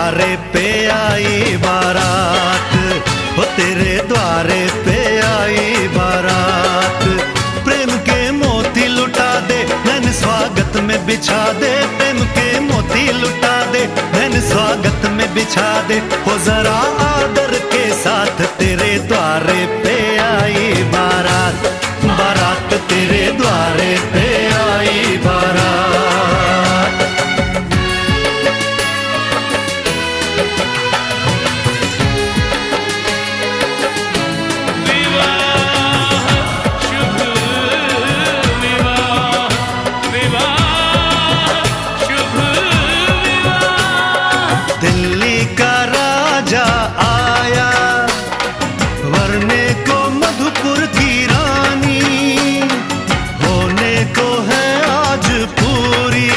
द्वारे पे आई बारात, वो तेरे द्वारे पे आई बारात। प्रेम के मोती लुटा दे, नैन स्वागत में बिछा दे। प्रेम के मोती लुटा दे, नैन स्वागत में बिछा दे। हो जरा आदर के साथ तेरे द्वारे पे आई बारात, बारात तेरे द्वारे पे आई बारात। दिल्ली का राजा आया, वरने को मधुपुर की रानी, होने को है आज पूरी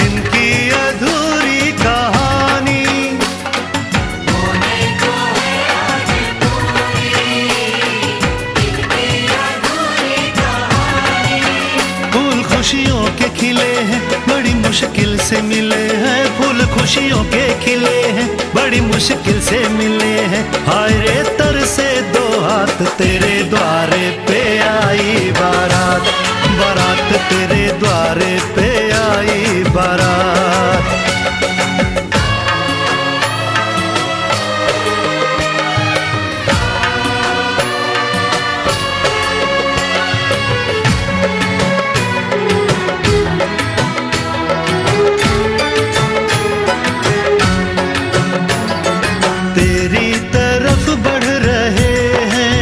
इनकी अधूरी कहानी। होने को है आज पूरी इनकी अधूरी कहानी। फूल खुशियों के खिले हैं, बड़ी मुश्किल से मिले हैं। फूल खुशियों के खिले हैं, बड़ी मुश्किल से मिले हैं। हाय रे तरसे दो हाथ, तेरे द्वारे पे आई बारात, बारात तेरे द्वारे पे आई बारात। तेरी तरफ बढ़ रहे हैं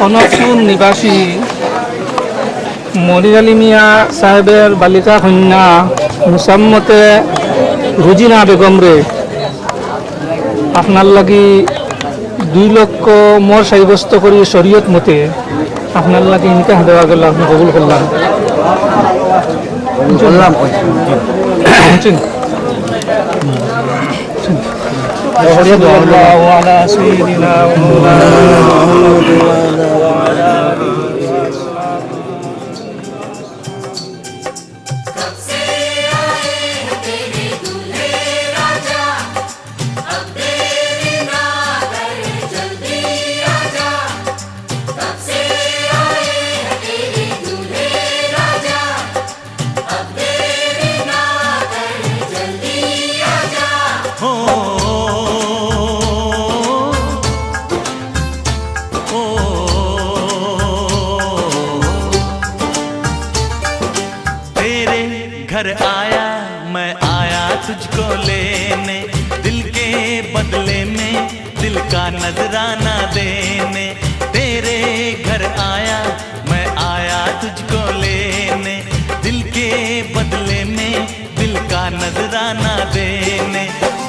কনকপুর নিবাসী মনির আলী মিয়া সাহেবের বালিকা কন্যা মুসাম্মতে রুজিনা বেগম রে আপনার লাগি 2 লক্ষ মোর সাব্যস্ত করি শরীয়ত মতে আপনার লাগে নিকাহ দেওয়া গেল, আপনি কবুল করলাম। घर आया मैं आया तुझको लेने, दिल के बदले में दिल का नजराना देने। तेरे घर आया मैं आया तुझको लेने, दिल के बदले में दिल का नजराना देने।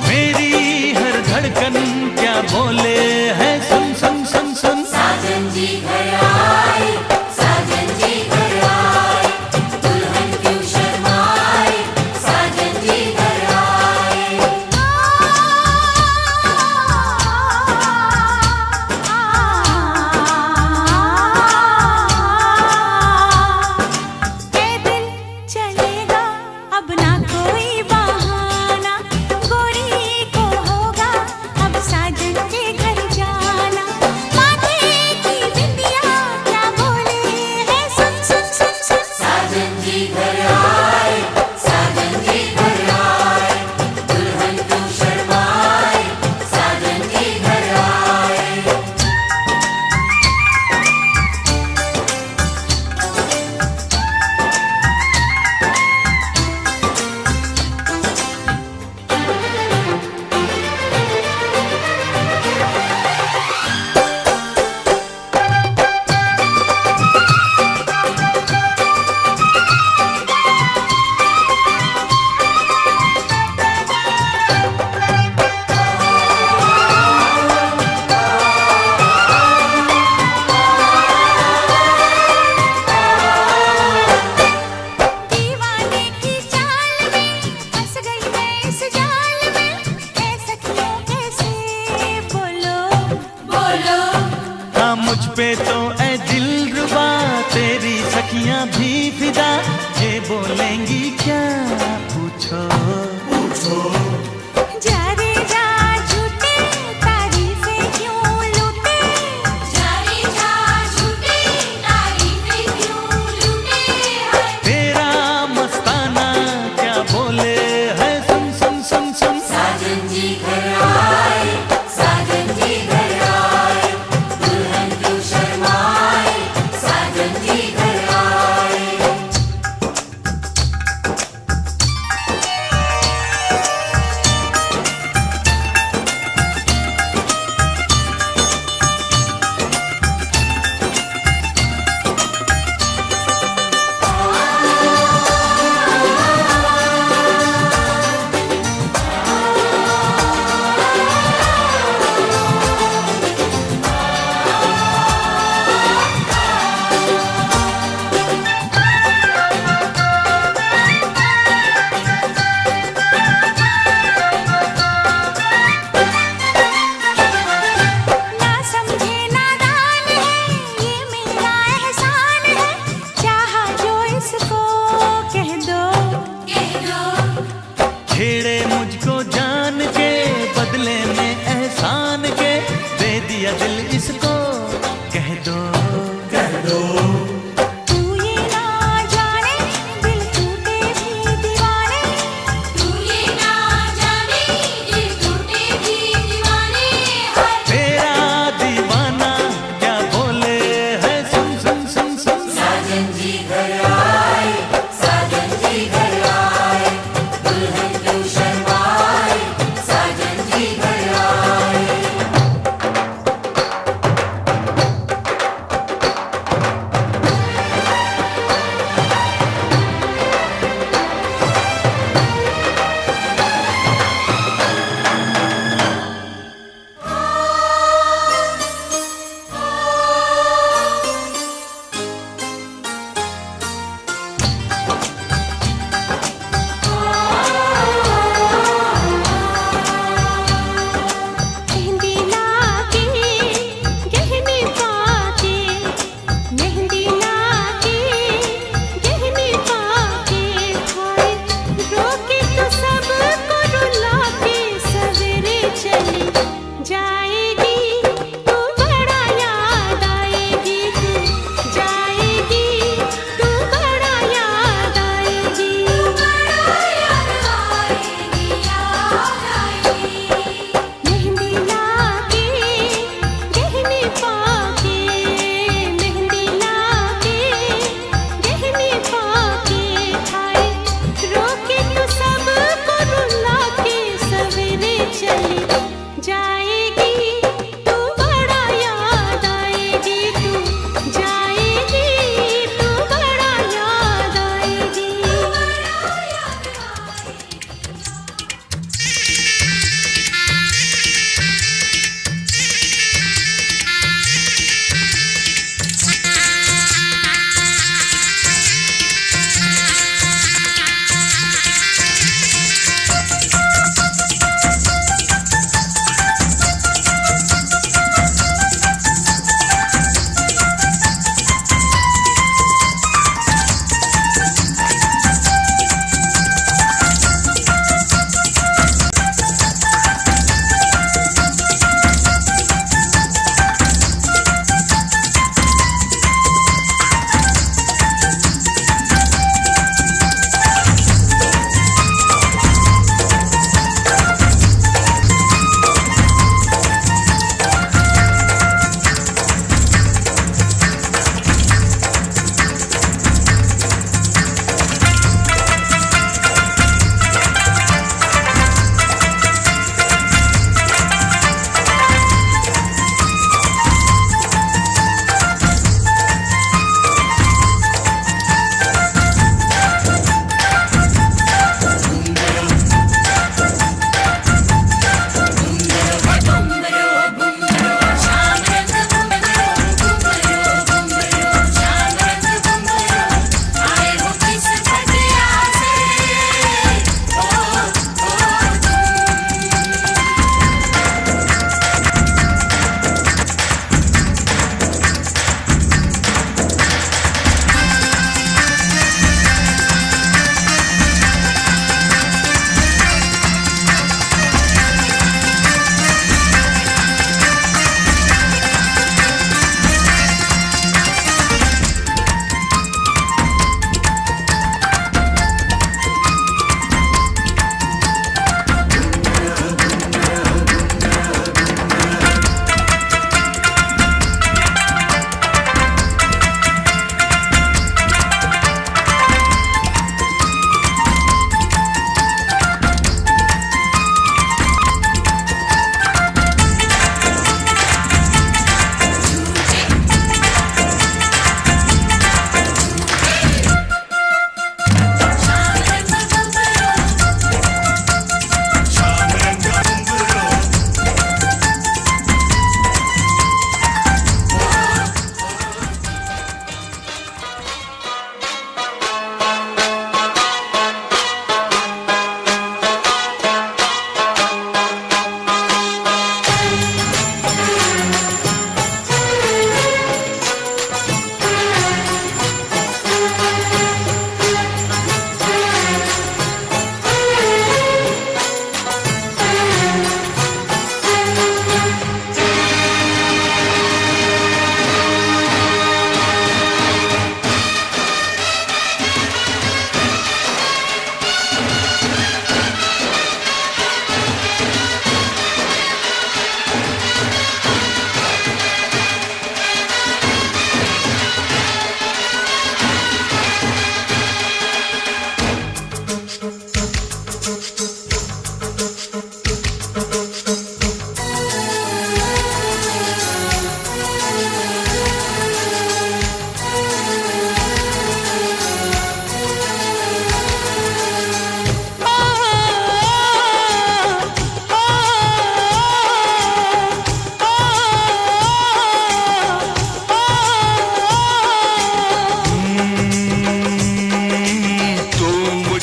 मेरी हर धड़कन क्या बोले है सुन सुन सुन सुन। साजन जी घर आए, साजन जी घर आए, दुल्हन क्यों शर्माए, साजन जी घर आए। ए दिल चलेगा अब ना कोई बहाना, गोरी को होगा अब साजन के घर जाना। माथे की बिंदिया क्या बोले है सुन सुन सुन सुन। साजन जी घर आए, साजन जी घर आए, दुल्हन क्यों शर्माए, साजन जी घर आए। दीवाने की चाल में फंस गई मैं इस जाल में, ऐ सखियों कैसे बोलो बोलो। हाँ मुझ पे तो ऐ दिलरुबा तेरी सखियां भी फिदा, ये बोलेंगी क्या पूछो पूछो। जा रे जा झूठे तारीफें क्यों लूटे, जा रे जा झूठे तारीफें क्यों लूटे। तेरा मस्ताना क्या बोले है सुन सुन सुन सुन। साजन जी घर आए, साजन जी घर आए, दुल्हन क्यों शर्माए, साजन जी घर आए। बदले में एहसान के दे दिया दिल इसको, कह दो कह दो। तू ये ना जाने दिल टूटे भी दीवाने, तू ये ना जाने दिल टूटे भी दीवाने। तेरा दीवाना क्या बोले है, सुन सुन सुन सुन। साजन जी घर आए, साजन जी घर आए, दुल्हन क्यों शर्माए, साजन जी घर आए।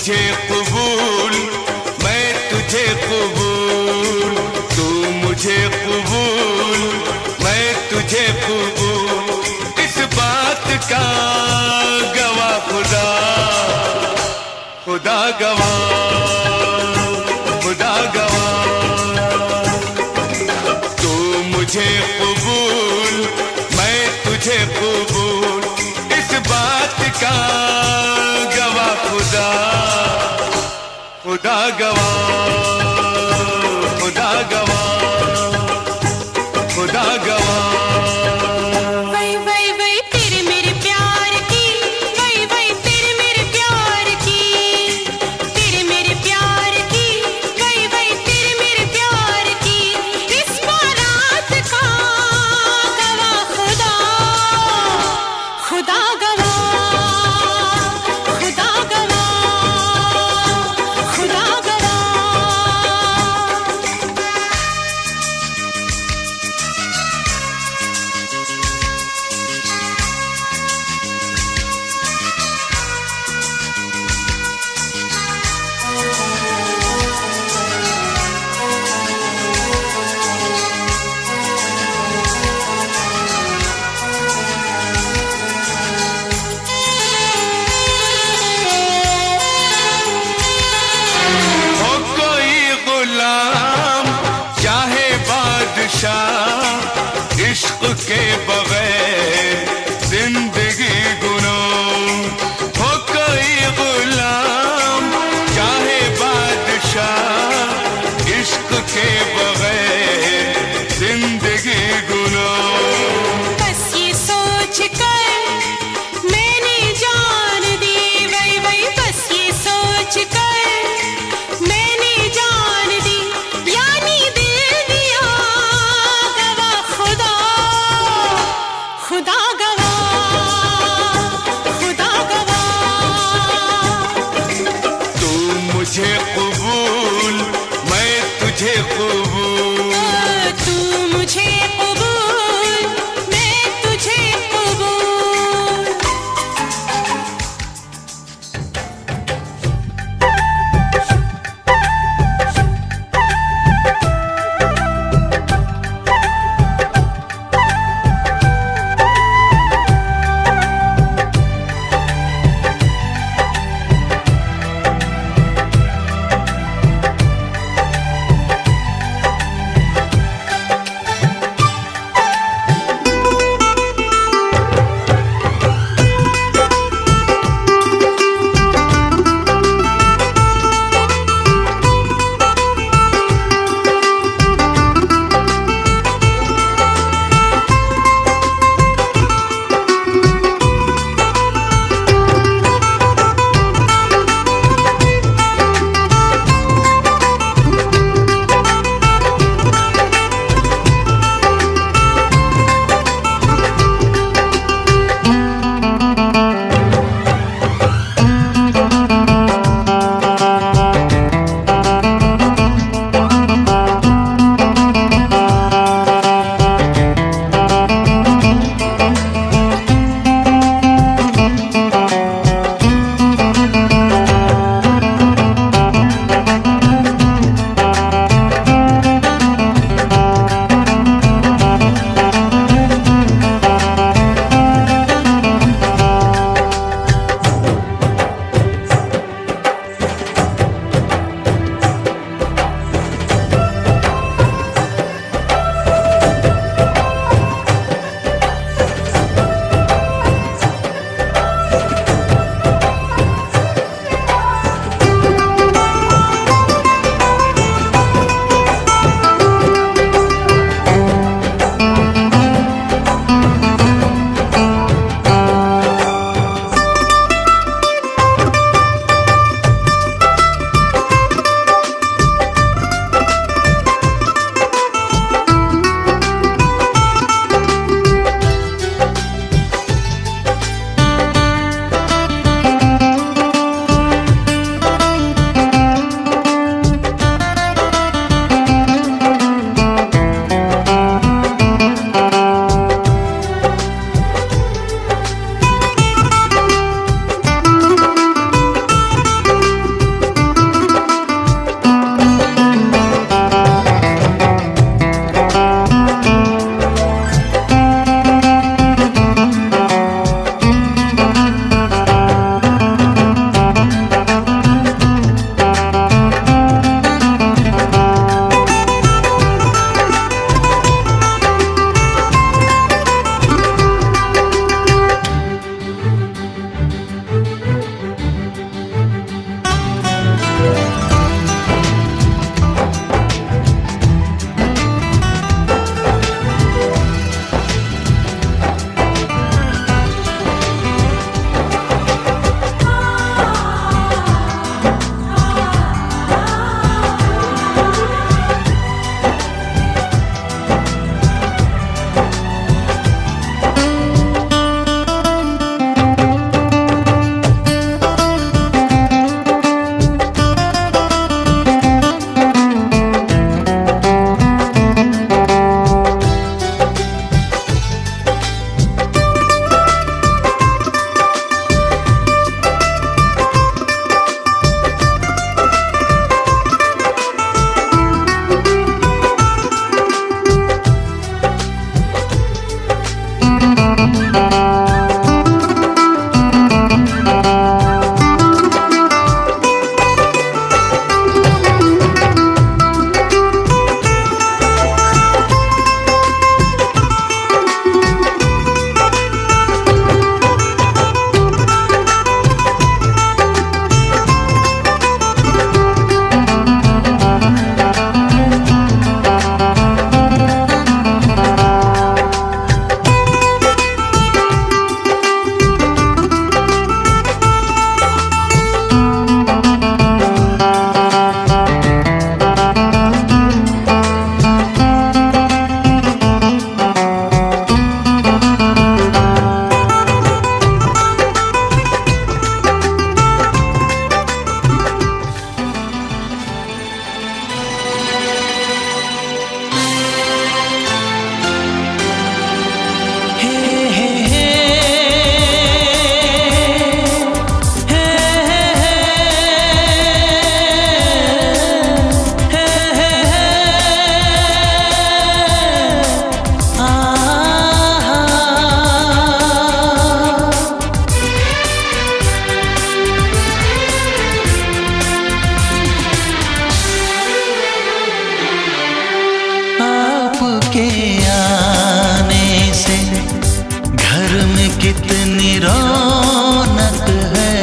मुझे कबूल, मैं तुझे कबूल, तू मुझे कबूल, मैं तुझे कबूल, इस बात का गवाह खुदा, खुदा गवाह, खुदा गवाह। तू मुझे कबूल, मैं तुझे कबूल, इस बात का गवाह खुदा, खुदा गवाह, खुदा गवाह, खुदा गवाह। वही वही वही तेरे मेरे प्यार की, वही वही तेरे मेरे प्यार की, तेरे मेरे प्यार की, वही वही तेरे मेरे प्यार की, इस बारात का गवाह खुदा, खुदा गवाह, खुदा गवाह, खुदा गवाह। कितनी रौनक है,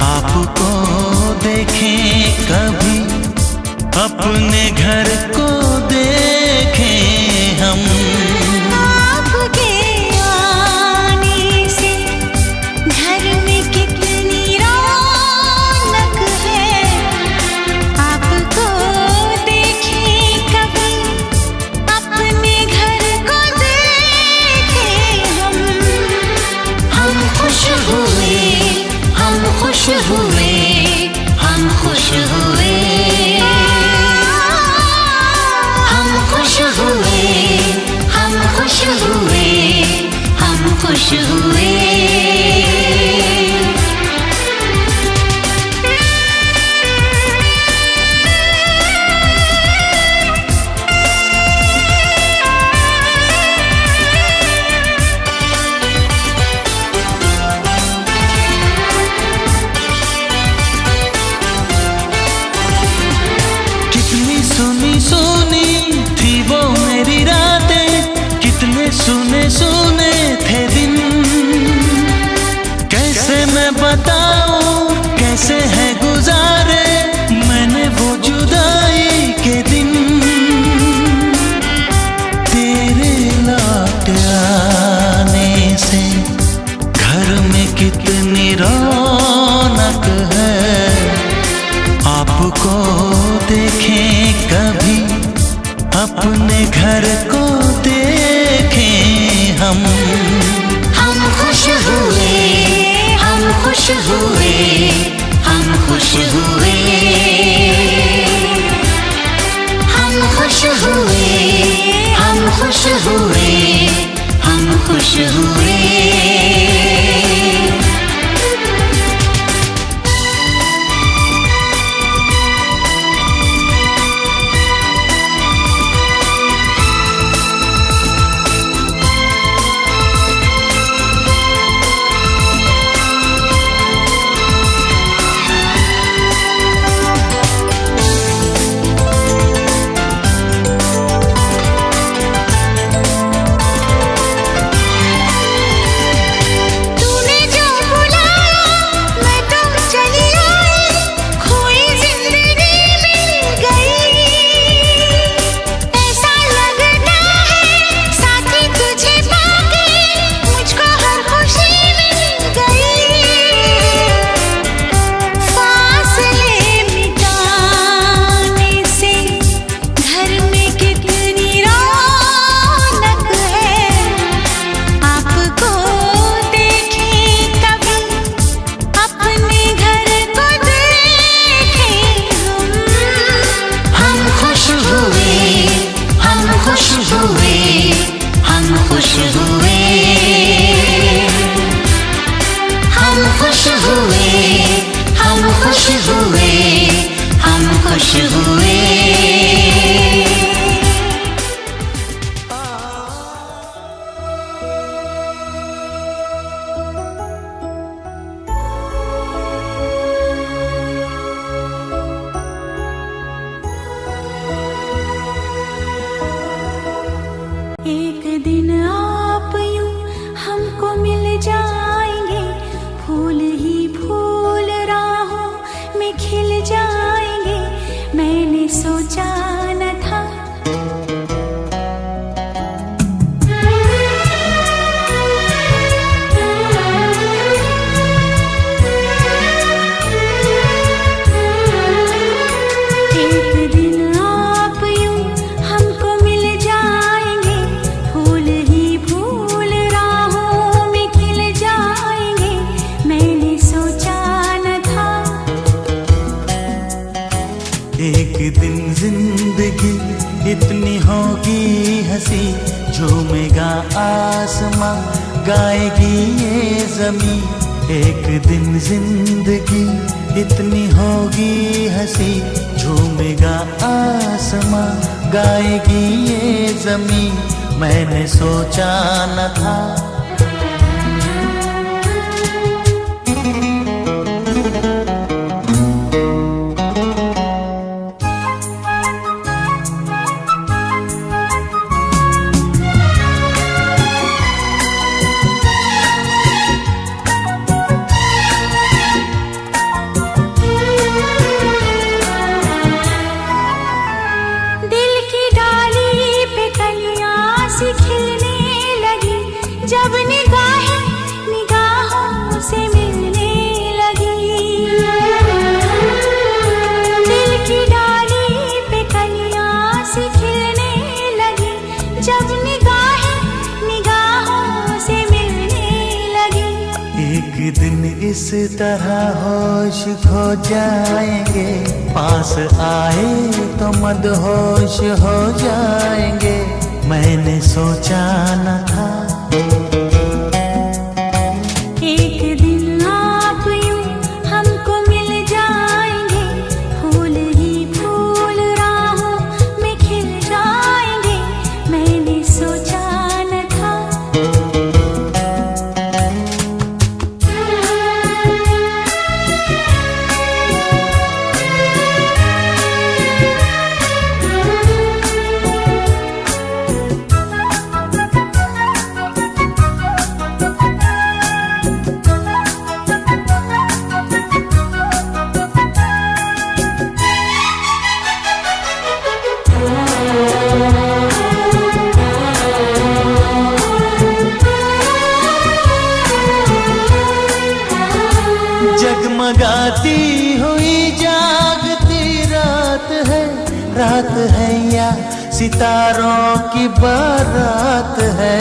आपको देखें कभी, अपने घर को देखें हम। आपके आने से घर में कितनी रौनक है, आपको देखें कभी, अपने घर को देखें हम। हम खुश हुए, हम खुश हुए, हम खुश हुए, हम खुश हुए, हम खुश हुए, हम खुश हुए। कितनी सुनी सुनी थी वो मेरी रातें, कितने सुने सुने थे दिन। कैसे मैं बताऊं कैसे है गुजारे मैंने वो जुदाई के दिन। तेरे लौट आने से घर में कितनी रौनक है, आपको देखें कभी, अपने घर को देखें हम। हम खुश हुए, हम खुश हुए, हम खुश हुए, हम खुश हुए, हम खुश हुए, हम खुश हुए। तूने जो बुलाया मैं तो चली आई, खोई जिंदगी मिल गई। ऐसा लगता है साथी तुझे पाके मुझको हर खुशी मिल गई। फासले मिटाने से घर में कितनी रौनक है, आपको देखें कभी, अपने घर को देखें हम। हम खुश हुए, हम खुश हुए, हम खुश हुए, हम खुश हुए, हम खुश हुए, हम खुश हुए। एक दिन आप यूं हमको मिल जाएंगे, फूल ही फूल राहों में खिल जाएंगे। मैंने सोचा न था एक दिन आप यूं हमको मिल जाएंगे, फूल ही फूल राहों में खिल जाएंगे। मैंने सोचा न था एक दिन जिंदगी इतनी होगी हंसी, झूमेगा आसमां गाएगी ये जमीन। एक दिन जिंदगी इतनी होगी हंसी, झूमेगा आसमां गाएगी ये जमीन। मैंने सोचा न था तरह होश खो जाएंगे, पास आए तो मदहोश हो जाएंगे। मैंने सोचा न था एक दिन आप यूं हमको मिल जाएंगे, फूल ही फूल राहों में खिल जाएंगे। मैंने सोचा न था। जगमगाती हुई जागती रात है, रात है या सितारों की बारात है।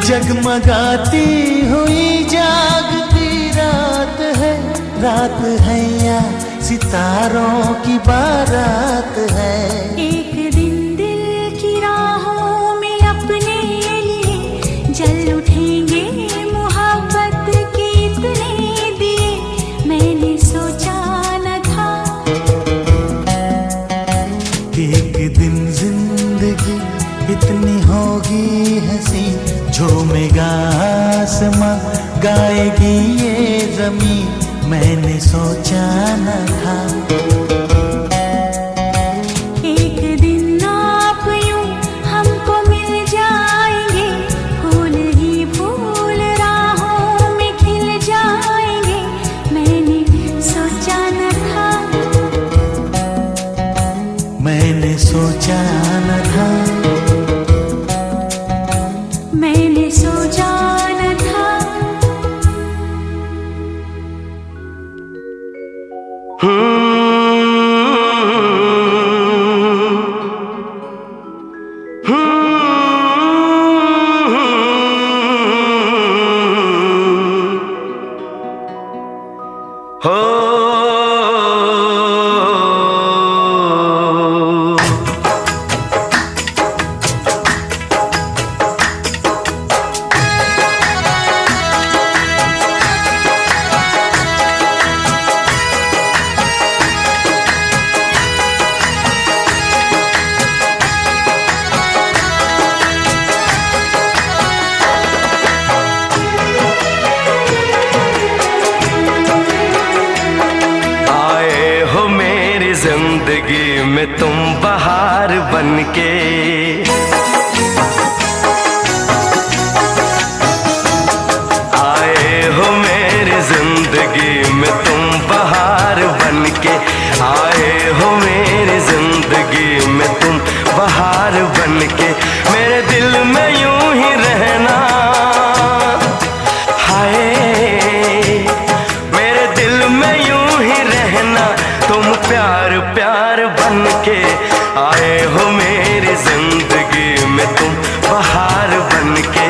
जगमगाती हुई जागती रात है, रात है या सितारों की बारात है। एक दिन दिल की राहों में अपने लिए जल उठेंगे, मोहब्बत के इतने दिए मैंने सोचा न था। एक दिन जिंदगी इतनी होगी हंसी, झूमेगा आसमां गाएगी ये ज़मीं। मैंने सोचा न था एक दिन आप यूं हमको मिल जाएंगे, फूल ही फूल राहों में खिल जाएंगे। मैंने सोचा न था। मैंने सोचा न था। मैंने सोचा न था। जिंदगी में तुम बहार बनके, आए हो मेरी जिंदगी में तुम बहार बनके, आए हो मेरी जिंदगी में तुम बहार बनके। मेरे दिल में यूं ही रहना, हाय मेरे दिल में यूं ही रहना। तुम प्यार प्यार बनके आए हो मेरी जिंदगी में तुम बहार बनके।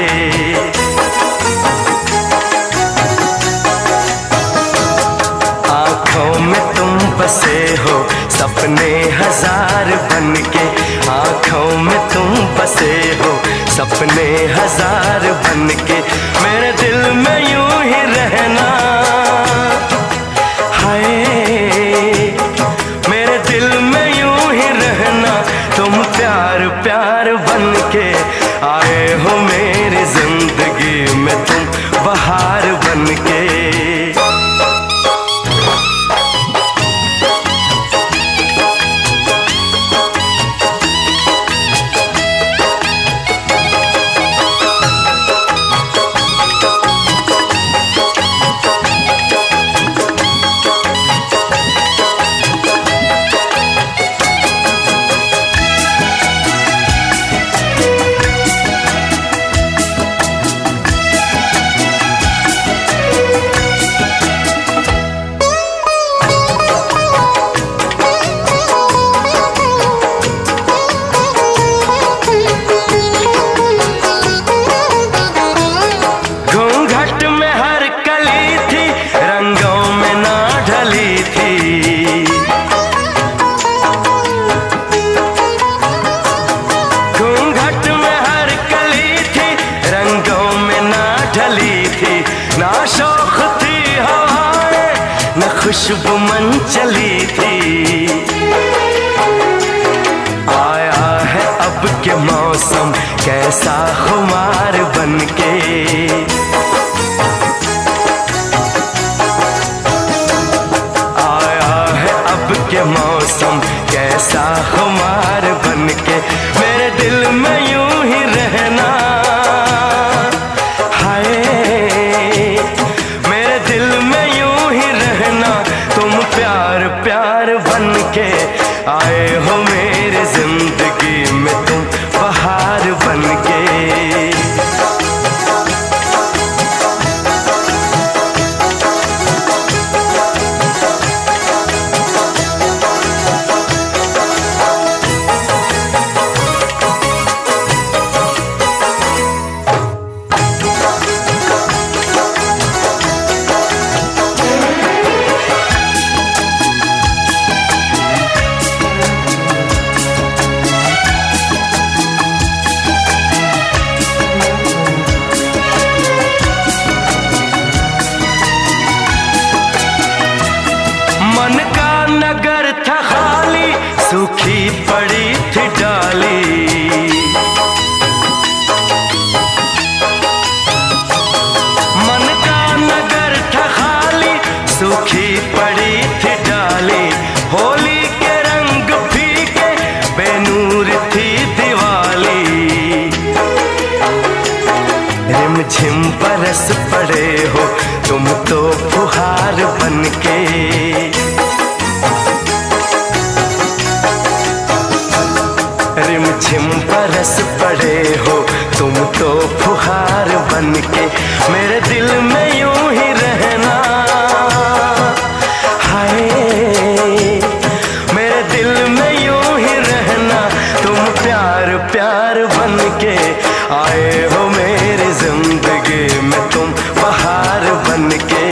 आँखों में तुम बसे हो सपने हजार बनके, आँखों में तुम बसे हो सपने हजार बनके। मेरे दिल में यूं ही रहना, हाय मेरे दिल में यूं ही रहना। तुम प्यार प्यार बनके आए हो मेरी जिंदगी में तुम बहार बनके। खुशबू मन चली थी। आया है अब के मौसम कैसा खुमार बनके, आया है अब के मौसम कैसा खुमार बनके। मेरे दिल में यूं ही रहना, हाय मेरे दिल में यूं ही रहना, तुम प्यार प्यार बनके आए हो मेरी जिंदगी में, तुम बहार बनके। मन का नगर था खाली, सूखी पड़ी थी डाली। मन का नगर था खाली, सूखी पड़ी थी डाली। होली के रंग फीके, बेनूर थी दिवाली। रिमझिम बरस पड़े हो तुम तो फुहार बनके, रिमझिम बरस पड़े हो तुम तो फुहार बनके। मेरे दिल में यूं ही रहना, हाय मेरे दिल में यूं ही रहना, तुम प्यार प्यार बनके आए हो मेरी जिंदगी में, तुम बहार बनके।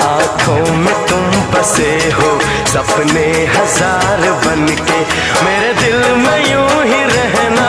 आँखों में तुम बसे हो सपने हजार बनके, मेरे दिल में यूं ही रहना,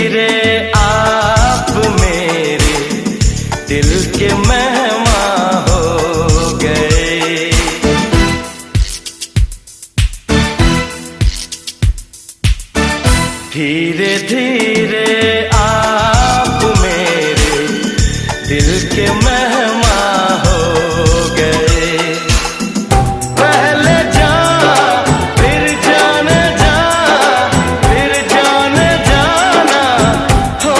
धीरे आप मेरे दिल के मेहमान हो गए। धीरे धीरे आप मेरे दिल के मेहमान हो गए। पहले जा फिर जाने जा, फिर जाने जाना हो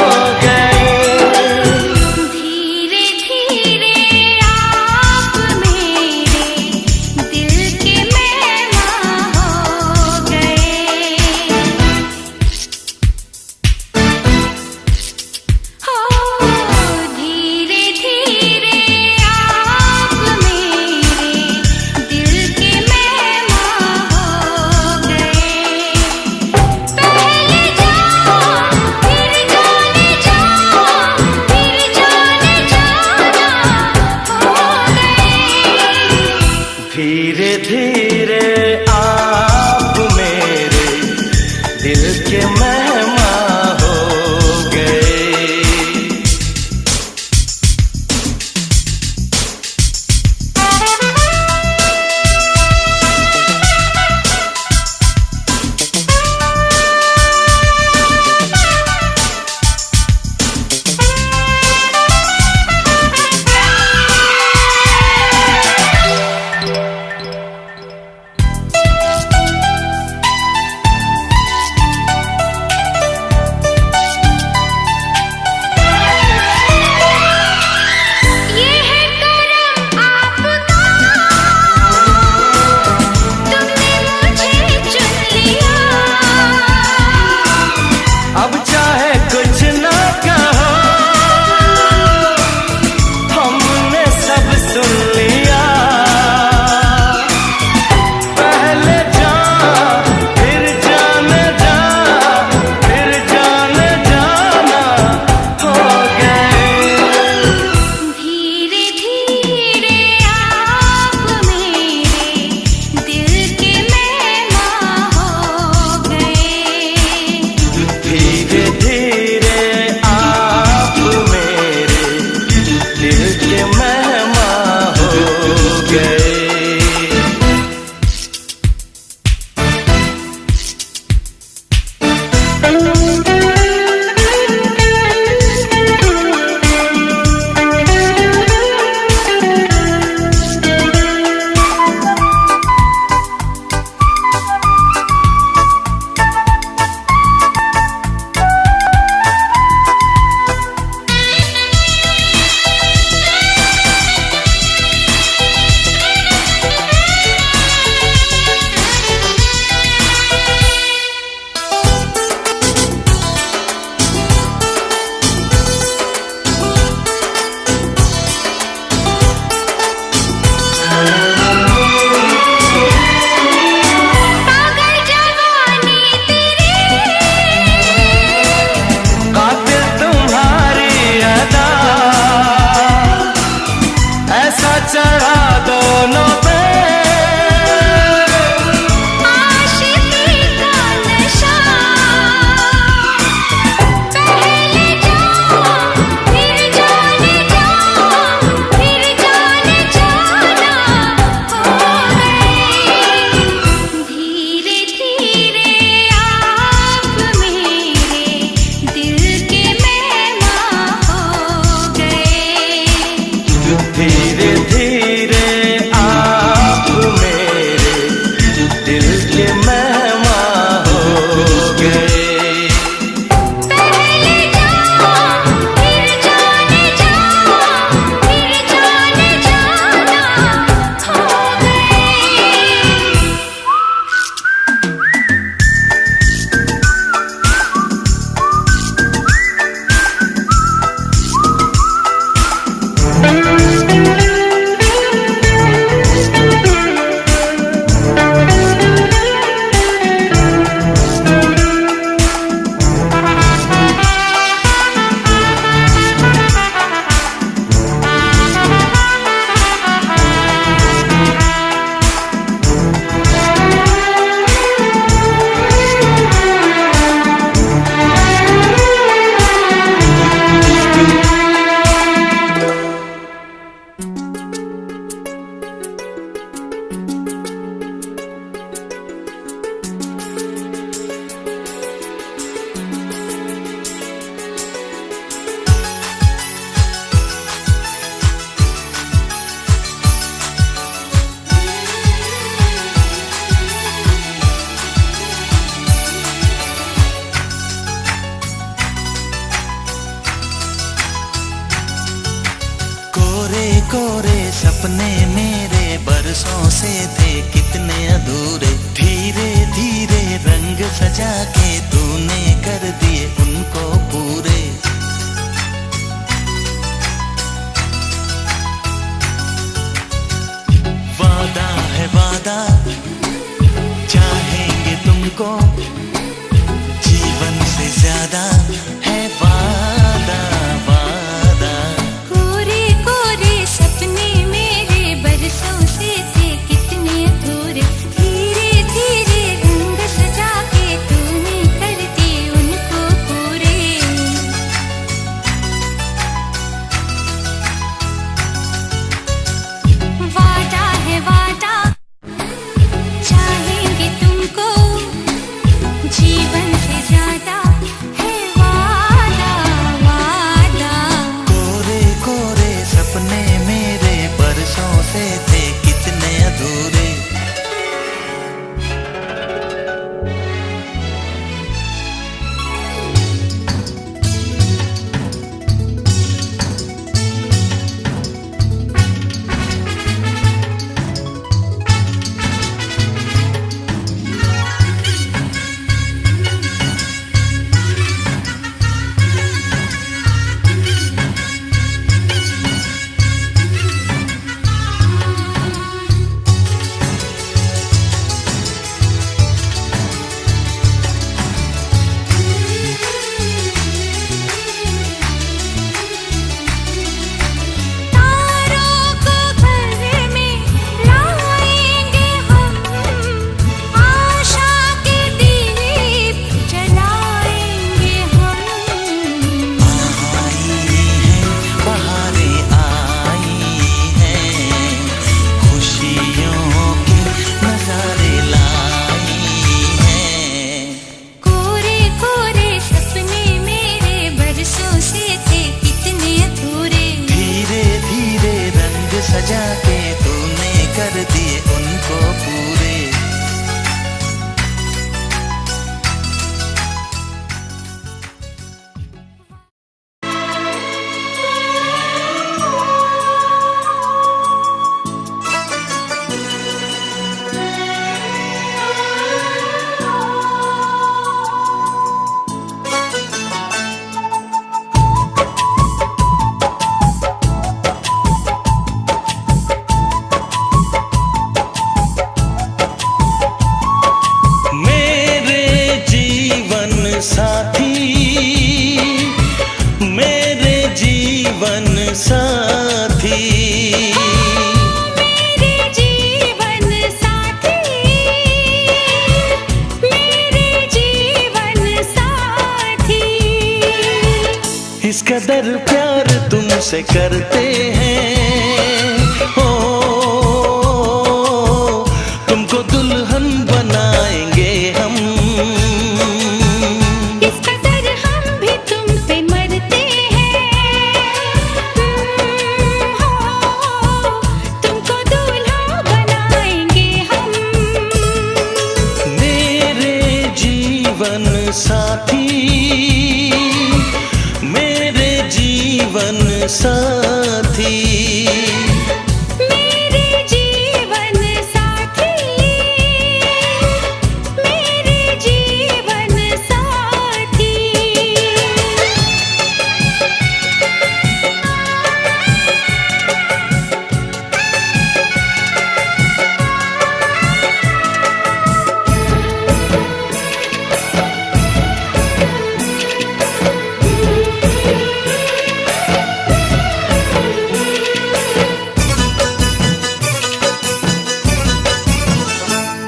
कोरे सपने मेरे बरसों से थे कितने अधूरे, धीरे धीरे रंग सजा के तूने कर दिए उनको पूरे। वादा है वादा, चाहेंगे तुमको, जीवन से ज्यादा है वादा वादा। कोरे कोरे सपने मेरे बरसों से थे कितने अधूरे, धीरे धीरे रंग सजा के तूने कर दिए उनको पूरे। वादा है वादा, चाहेंगे तुमको, जीवन से ज्यादा है वादा वादा। कोरे कोरे सपने मेरे बरसों से थे कितने अधूरे। तारों को घर में लाएंगे हम, आशा के दीप जलाएंगे हम। आई है बहारें आई हैं, खुशियों के नजारे लाई हैं। कोरे कोरे सपने मेरे बरसों से थे कितने अधूरे, धीरे धीरे रंग सजा के तूने कर दिए उनको पूरे। मेरे जीवन साथी, मेरे जीवन साथी, मेरे जीवन साथी, मेरे जीवन साथी। इस कदर प्यार तुमसे करते हैं हो, तुमको दुल्हन बनाएंगे हम। इस कदर हम भी तुम पे मरते हैं, हो तुमको दूल्हा बनाएंगे हम। मेरे जीवन साथी, मेरे जीवन साथी, मेरे जीवन साथी, मेरे जीवन साथी।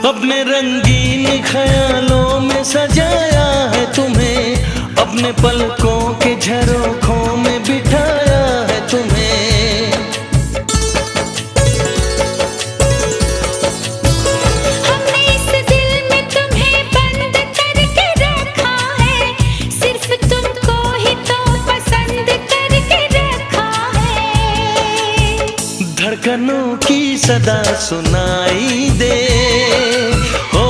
अपने रंगीन ख्यालों में सजाया है तुम्हें, अपने पलकों के झरोखों में बिठाया है तुम्हें। हमने इस दिल में तुम्हें बंद करके रखा है, सिर्फ तुमको ही तो पसंद करके रखा है। धड़कनों की सदा सुनाई दे हो,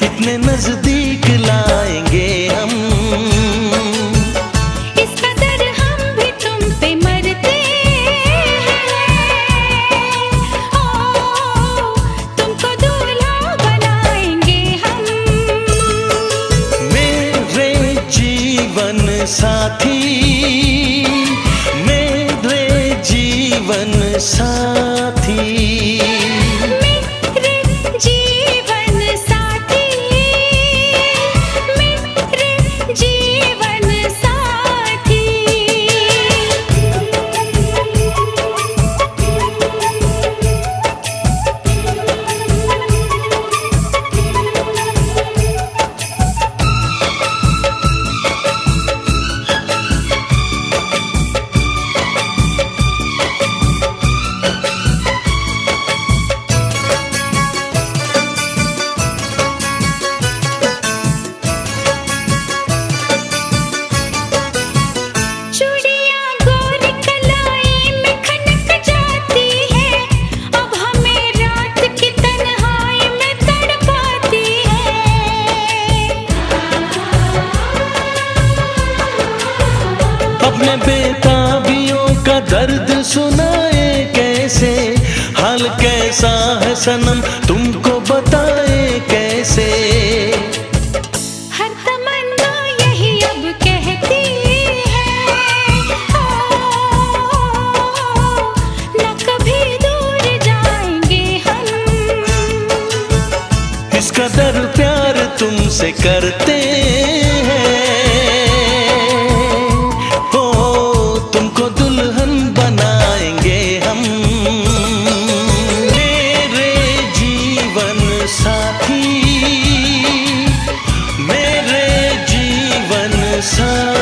इतने नजदीक लाएंगे हम। इस कदर हम भी तुम पे मरते साथी मेरे जीवन साथी मेरे जीवन साथी मेरे जीवन साथी चूड़ियां गोरी कलाई में खनक जाती है अब हमें रात की तन्हाई में तड़पाती है अपने बेताबियों का दर्द सुनाए कैसे हाल कैसा है सनम तुमको बताए कैसे हर तमन्ना यही अब कहती है न कभी दूर जाएंगे हम इस कदर प्यार तुमसे करते हैं हो तुमको दुल्हन बनाएंगे हम मेरे जीवन साथी मेरे जीवन साथी